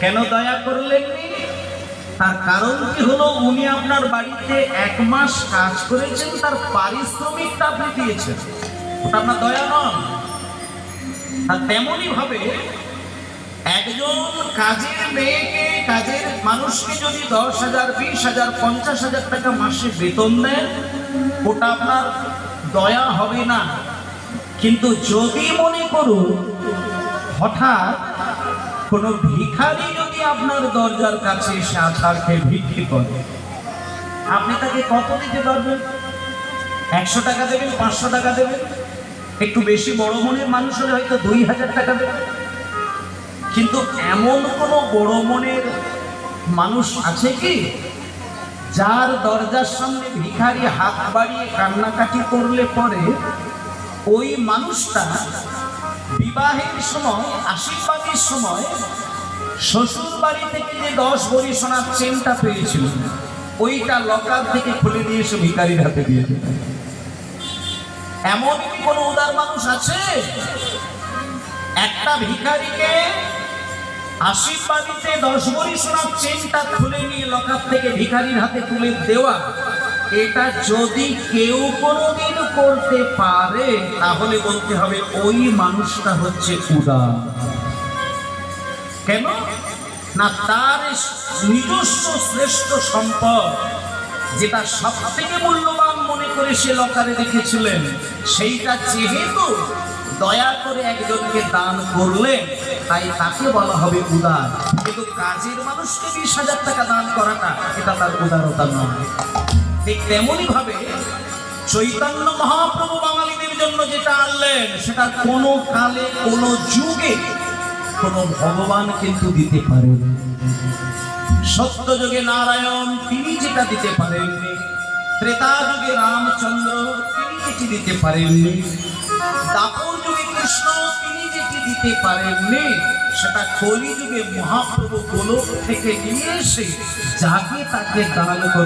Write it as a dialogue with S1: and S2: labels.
S1: কেন দয়া করলেননি? তার কারণ কি হলো, উনি আপনার বাড়িতে 1 মাস কাজ করেছেন, তার পারিশ্রমিকটা আপনি দিয়েছেন, ওটা আপনার দয়া নয়। আর তেমনই ভাবে একজন কাজের মেয়েকে, কাজের মানুষকে যদি 10,000, 20,000, 50,000 টাকা মাসে বেতন দেন, ওটা আপনার দয়া হবে না। কিন্তু যদি মনে করুন হঠাৎ কোনো ভিখারি যদি আপনার দরজার কাছে এসে আছাড় খেয়ে ভিক্ষে করে, আপনি তাকে কত দিতে পারবেন? 100 টাকা দেবেন, 500 টাকা দেবেন, একটু বেশি বড় মনের মানুষ হলে হয়তো 2,000 টাকা দেবেন। কিন্তু এমন কোনো বড় মনের মানুষ আছে কি, যার দরজার সামনে ভিখারি হাত বাড়িয়ে কান্নাকাটি করলে পরে ওই মানুষটা বিবাহের সময়, আশীর্বাদের সময় শ্বশুর বাড়ি থেকে যে 10 ভরি সোনার চেনটা পেয়েছিল, ওইটা লকার থেকে খুলে দিয়ে এসে ভিখারির হাতে দিয়ে দেবে? এমন কি কোনো উদার মানুষ আছে? একটা ভিখারিকে আশীর্বাদীতে 10 ভরি সোনার চেনটা খুলে নিয়ে লকার থেকে ভিখারির হাতে তুলে দেওয়া, এটা যদি কেউ কোনোদিন করতে পারে, তাহলে বলতে হবে ওই মানুষটা হচ্ছে উদার। কেন না? তার নিজস্ব শ্রেষ্ঠ সম্পদ, যেটা সব থেকে মূল্যবান মনে করে সে লকারে রেখেছিলেন, সেইটা যেহেতু দয়া করে একজনকে দান করলেন, তাই তাকে বলা হবে উদার। কিন্তু কাজের মানুষকে 20,000 টাকা দান করাটা, এটা তার উদারতা নয়। ঠিক তেমনই ভাবে চৈতন্য মহাপ্রভু বাঙালিদের জন্য যেটা আনলেন, সেটা কোনো কালে, কোনো যুগে কোনো ভগবান কিন্তু দিতে পারেন। সত্য যুগে নারায়ণ, তিনি যেটা দিতে পারেননি, ত্রেতা যুগে রামচন্দ্র, তিনি যেটি দিতে পারেননি, দাপর যুগে কৃষ্ণ, তিনি যেটি দিতে পারেননি, সেটা কলি যুগে মহাপ্রভু গোলক থেকে নিয়ে এসে যাকে তাকে দান করে